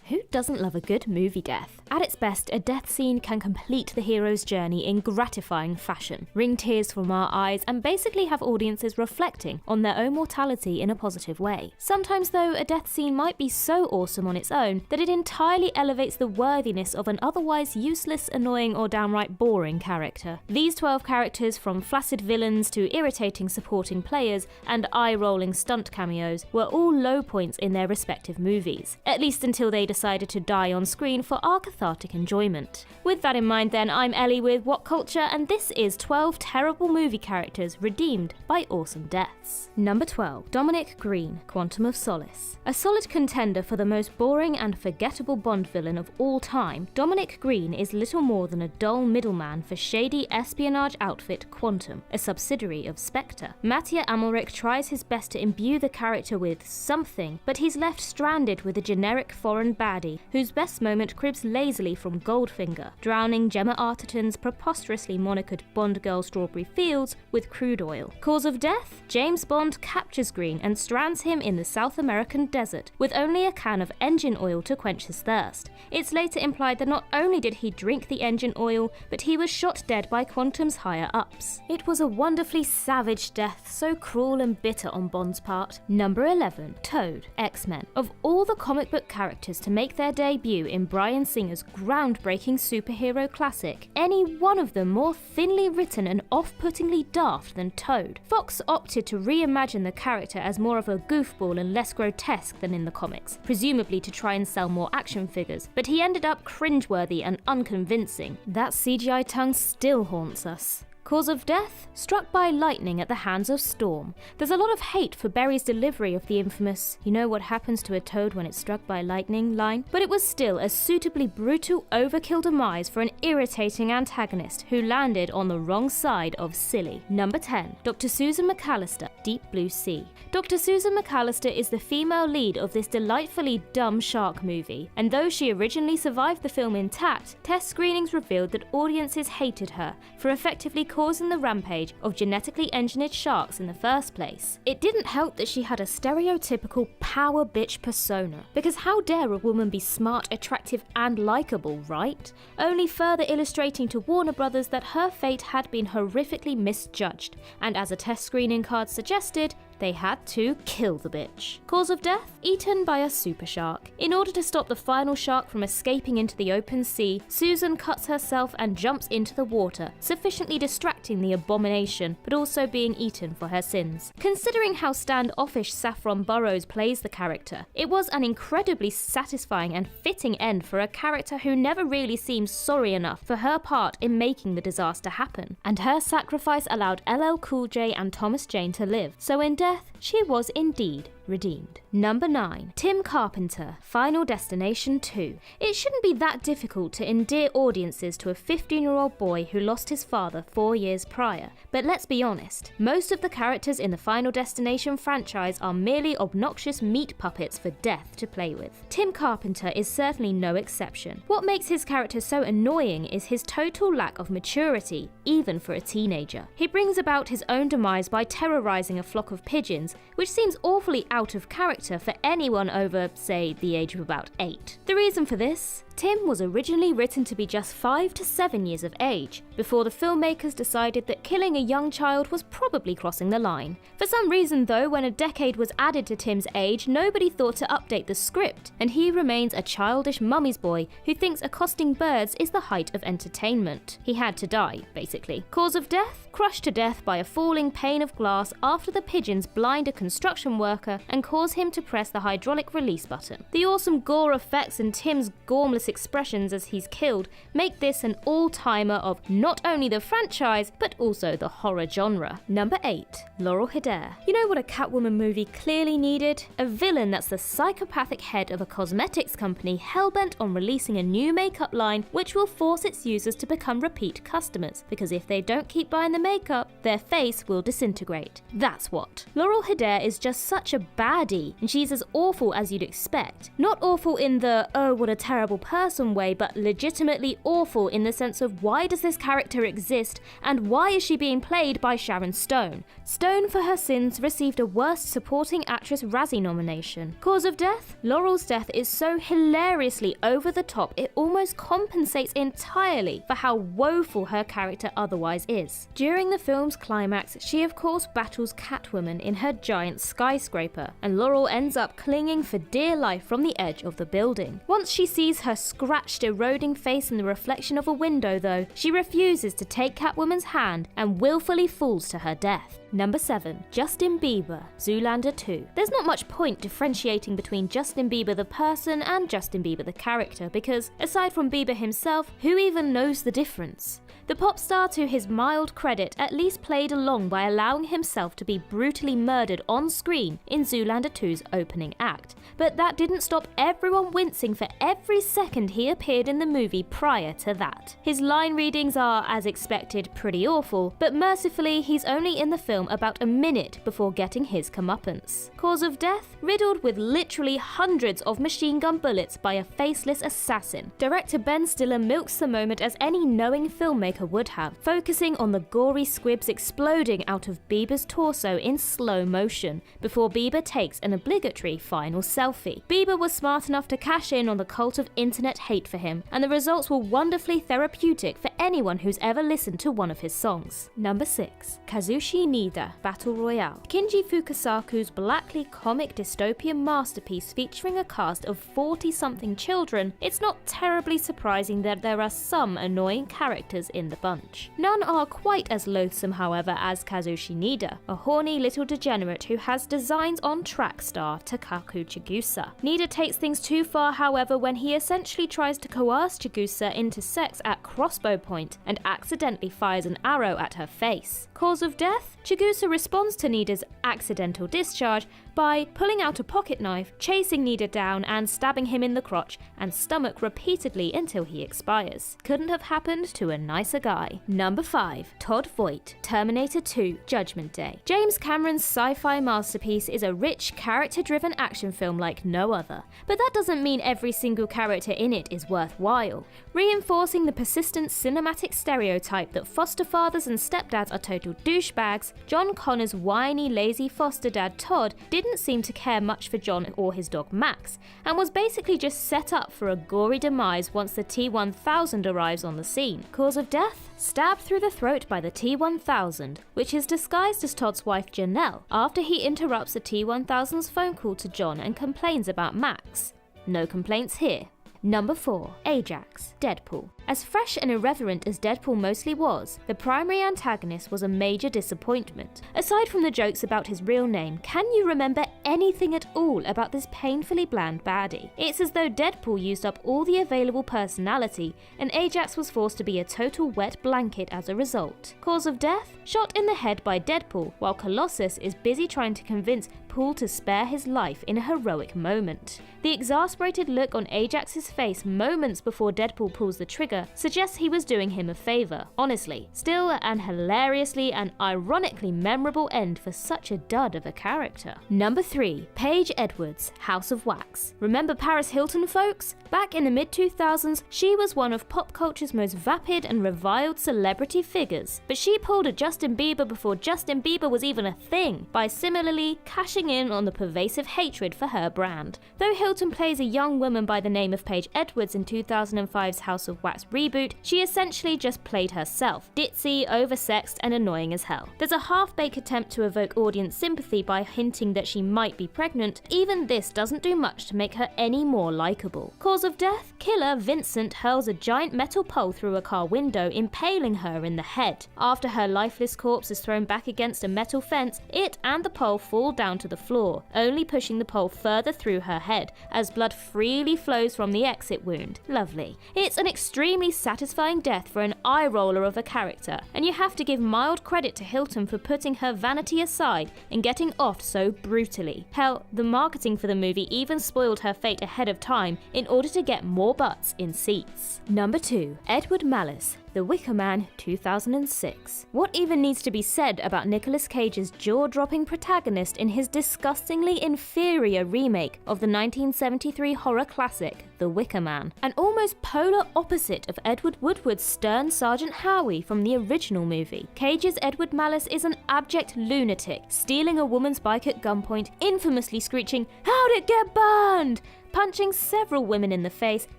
Who doesn't love a good movie death? At its best, a death scene can complete the hero's journey in gratifying fashion, wring tears from our eyes, and basically have audiences reflecting on their own mortality in a positive way. Sometimes though, a death scene might be so awesome on its own that it entirely elevates the worthiness of an otherwise useless, annoying, or downright boring character. These 12 characters, from flaccid villains to irritating supporting players and eye-rolling stunt cameos, were all low points in their respective movies, at least until they decided to die on screen for our cathartic enjoyment. With that in mind then, I'm Ellie with Whatculture, and this is 12 terrible movie characters redeemed by awesome deaths. Number 12. Dominic Green, Quantum of Solace. A solid contender for the most boring and forgettable Bond villain of all time, Dominic Green is little more than a dull middleman for shady espionage outfit Quantum, a subsidiary of Spectre. Mattia Amalric tries his best to imbue the character with something, but he's left stranded with a generic foreign baddie whose best moment cribs lazily from Goldfinger, drowning Gemma Arterton's preposterously monikered Bond girl Strawberry Fields with crude oil. Cause of death? James Bond captures Green and strands him in the South American desert with only a can of engine oil to quench his thirst. It's later implied that not only did he drink the engine oil, but he was shot dead by Quantum's higher-ups. It was a wonderfully savage death, so cruel and bitter on Bond's part. Number 11. Toad, X-Men. Of all the comic book characters to make their debut in Bryan Singer's groundbreaking superhero classic, any one of them more thinly written and off-puttingly daft than Toad. Fox opted to reimagine the character as more of a goofball and less grotesque than in the comics, presumably to try and sell more action figures, but he ended up cringeworthy and unconvincing. That CGI tongue still haunts us. Cause of death? Struck by lightning at the hands of Storm. There's a lot of hate for Barry's delivery of the infamous "you know what happens to a toad when it's struck by lightning" line, but it was still a suitably brutal overkill demise for an irritating antagonist who landed on the wrong side of silly. Number 10. Dr. Susan McAllister, Deep Blue Sea. Dr. Susan McAllister is the female lead of this delightfully dumb shark movie, and though she originally survived the film intact, test screenings revealed that audiences hated her for effectively causing the rampage of genetically engineered sharks in the first place. It didn't help that she had a stereotypical power bitch persona, because how dare a woman be smart, attractive and likeable, right? Only further illustrating to Warner Brothers that her fate had been horrifically misjudged, and as a test screening card suggested, they had to kill the bitch. Cause of death? Eaten by a super shark. In order to stop the final shark from escaping into the open sea, Susan cuts herself and jumps into the water, sufficiently distracting the abomination, but also being eaten for her sins. Considering how standoffish Saffron Burrows plays the character, it was an incredibly satisfying and fitting end for a character who never really seems sorry enough for her part in making the disaster happen. And her sacrifice allowed LL Cool J and Thomas Jane to live, so in death, she was indeed redeemed. Number 9. Tim Carpenter, Final Destination 2. It shouldn't be that difficult to endear audiences to a 15-year-old boy who lost his father 4 years prior, but let's be honest, most of the characters in the Final Destination franchise are merely obnoxious meat puppets for death to play with. Tim Carpenter is certainly no exception. What makes his character so annoying is his total lack of maturity, even for a teenager. He brings about his own demise by terrorizing a flock of pigeons, which seems awfully out of character for anyone over, say, the age of about 8. The reason for this? Tim was originally written to be just 5 to 7 years of age, before the filmmakers decided that killing a young child was probably crossing the line. For some reason though, when a decade was added to Tim's age, nobody thought to update the script, and he remains a childish mummy's boy who thinks accosting birds is the height of entertainment. He had to die, basically. Cause of death? Crushed to death by a falling pane of glass after the pigeons blind a construction worker and cause him to press the hydraulic release button. The awesome gore effects and Tim's gormless expressions as he's killed make this an all-timer of not only the franchise, but also the horror genre. Number 8. Laurel Harrow. You know what a Catwoman movie clearly needed? A villain that's the psychopathic head of a cosmetics company hellbent on releasing a new makeup line which will force its users to become repeat customers, because if they don't keep buying the makeup, their face will disintegrate. That's what. Laurel Harrow is just such a baddie, and she's as awful as you'd expect. Not awful in the, oh what a terrible person person way, but legitimately awful in the sense of why does this character exist and why is she being played by Sharon Stone? Stone, for her sins, received a Worst Supporting Actress Razzie nomination. Cause of death? Laurel's death is so hilariously over the top it almost compensates entirely for how woeful her character otherwise is. During the film's climax, she of course battles Catwoman in her giant skyscraper, and Laurel ends up clinging for dear life from the edge of the building. Once she sees her scratched, eroding face in the reflection of a window though, she refuses to take Catwoman's hand and willfully falls to her death. Number 7. Justin Bieber, Zoolander 2. There's not much point differentiating between Justin Bieber the person and Justin Bieber the character because, aside from Bieber himself, who even knows the difference? The pop star, to his mild credit, at least played along by allowing himself to be brutally murdered on screen in Zoolander 2's opening act. But that didn't stop everyone wincing for every second he appeared in the movie prior to that. His line readings are, as expected, pretty awful, but mercifully he's only in the film about a minute before getting his comeuppance. Cause of death? Riddled with literally hundreds of machine gun bullets by a faceless assassin. Director Ben Stiller milks the moment as any knowing filmmaker would have, focusing on the gory squibs exploding out of Bieber's torso in slow motion, before Bieber takes an obligatory final selfie. Bieber was smart enough to cash in on the cult of internet hate for him, and the results were wonderfully therapeutic for anyone who's ever listened to one of his songs. Number 6. Kazushi Nida, Battle Royale. Kinji Fukasaku's blackly comic dystopian masterpiece featuring a cast of 40-something children, it's not terribly surprising that there are some annoying characters in the bunch. None are quite as loathsome, however, as Kazushi Nida, a horny little degenerate who has designs on track star Takaku Chigusa. Nida takes things too far, however, when he essentially tries to coerce Chigusa into sex at crossbow point and accidentally fires an arrow at her face. Cause of death? Chigusa responds to Nida's accidental discharge by pulling out a pocket knife, chasing Nida down and stabbing him in the crotch and stomach repeatedly until he expires. Couldn't have happened to a nicer guy. Number 5. Todd Voit, Terminator 2, Judgment Day. James Cameron's sci-fi masterpiece is a rich, character-driven action film like no other. But that doesn't mean every single character in it is worthwhile. Reinforcing the persistent cinematic stereotype that foster fathers and stepdads are total douchebags, John Connor's whiny, lazy foster dad Todd didn't seem to care much for John or his dog Max, and was basically just set up for a gory demise once the T-1000 arrives on the scene. Cause of death? Stabbed through the throat by the T-1000, which is disguised as Todd's wife Janelle, after he interrupts the T-1000's phone call to John and complains about Max. No complaints here. Number 4. Ajax, Deadpool. As fresh and irreverent as Deadpool mostly was, the primary antagonist was a major disappointment. Aside from the jokes about his real name, can you remember anything at all about this painfully bland baddie? It's as though Deadpool used up all the available personality, and Ajax was forced to be a total wet blanket as a result. Cause of death? Shot in the head by Deadpool, while Colossus is busy trying to convince Paul to spare his life in a heroic moment. The exasperated look on Ajax's face moments before Deadpool pulls the trigger suggests he was doing him a favour. Honestly, still an hilariously and ironically memorable end for such a dud of a character. Number 3. Paige Edwards, House of Wax. Remember Paris Hilton, folks? Back in the mid-2000s, she was one of pop culture's most vapid and reviled celebrity figures, but she pulled a Justin Bieber before Justin Bieber was even a thing, by similarly cashing in on the pervasive hatred for her brand. Though Hilton plays a young woman by the name of Paige Edwards in 2005's House of Wax reboot, she essentially just played herself, ditzy, oversexed and annoying as hell. There's a half-baked attempt to evoke audience sympathy by hinting that she might be pregnant. Even this doesn't do much to make her any more likeable. Cause of death? Killer Vincent hurls a giant metal pole through a car window, impaling her in the head. After her lifeless corpse is thrown back against a metal fence, it and the pole fall down to the floor, only pushing the pole further through her head as blood freely flows from the exit wound. Lovely. It's an extremely satisfying death for an eye roller of a character, and you have to give mild credit to Hilton for putting her vanity aside and getting off so brutally. Hell, the marketing for the movie even spoiled her fate ahead of time in order to get more butts in seats. Number 2. Edward Malice, The Wicker Man 2006. What even needs to be said about Nicolas Cage's jaw-dropping protagonist in his disgustingly inferior remake of the 1973 horror classic, The Wicker Man? An almost polar opposite of Edward Woodward's stern Sergeant Howie from the original movie. Cage's Edward Malice is an abject lunatic, stealing a woman's bike at gunpoint, infamously screeching, "How'd it get burned?" punching several women in the face,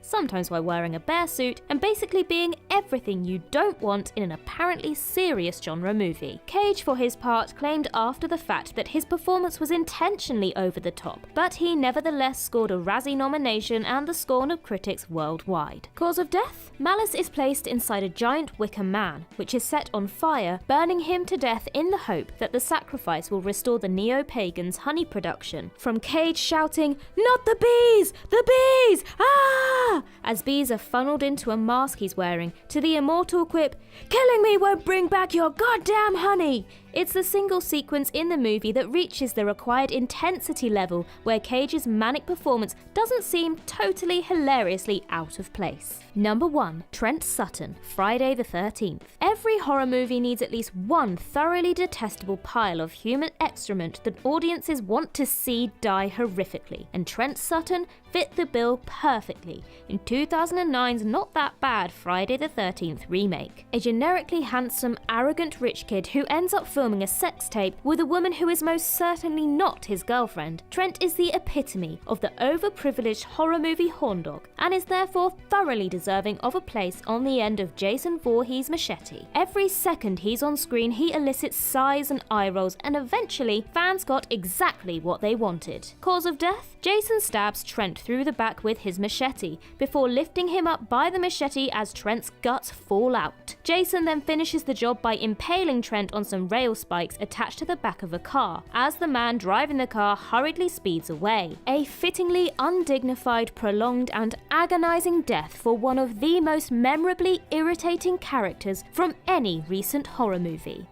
sometimes while wearing a bear suit, and basically being everything you don't want in an apparently serious genre movie. Cage, for his part, claimed after the fact that his performance was intentionally over the top, but he nevertheless scored a Razzie nomination and the scorn of critics worldwide. Cause of death? Malice is placed inside a giant wicker man, which is set on fire, burning him to death in the hope that the sacrifice will restore the neo-pagans' honey production. From Cage shouting, "Not the bees! The bees! Ah!" as bees are funneled into a mask he's wearing, to the immortal quip, "Killing me won't bring back your goddamn honey!" It's the single sequence in the movie that reaches the required intensity level where Cage's manic performance doesn't seem totally hilariously out of place. Number 1. Trent Sutton, Friday the 13th. Every horror movie needs at least one thoroughly detestable pile of human excrement that audiences want to see die horrifically, and Trent Sutton fit the bill perfectly in 2009's not that bad Friday the 13th remake. A generically handsome, arrogant rich kid who ends up filming a sex tape with a woman who is most certainly not his girlfriend, Trent is the epitome of the overprivileged horror movie horndog, and is therefore thoroughly deserving of a place on the end of Jason Voorhees' machete. Every second he's on screen, he elicits sighs and eye rolls, and eventually fans got exactly what they wanted. Cause of death? Jason stabs Trent through the back with his machete, before lifting him up by the machete as Trent's guts fall out. Jason then finishes the job by impaling Trent on some rail spikes attached to the back of a car, as the man driving the car hurriedly speeds away. A fittingly undignified, prolonged and agonizing death for one of the most memorably irritating characters from any recent horror movie.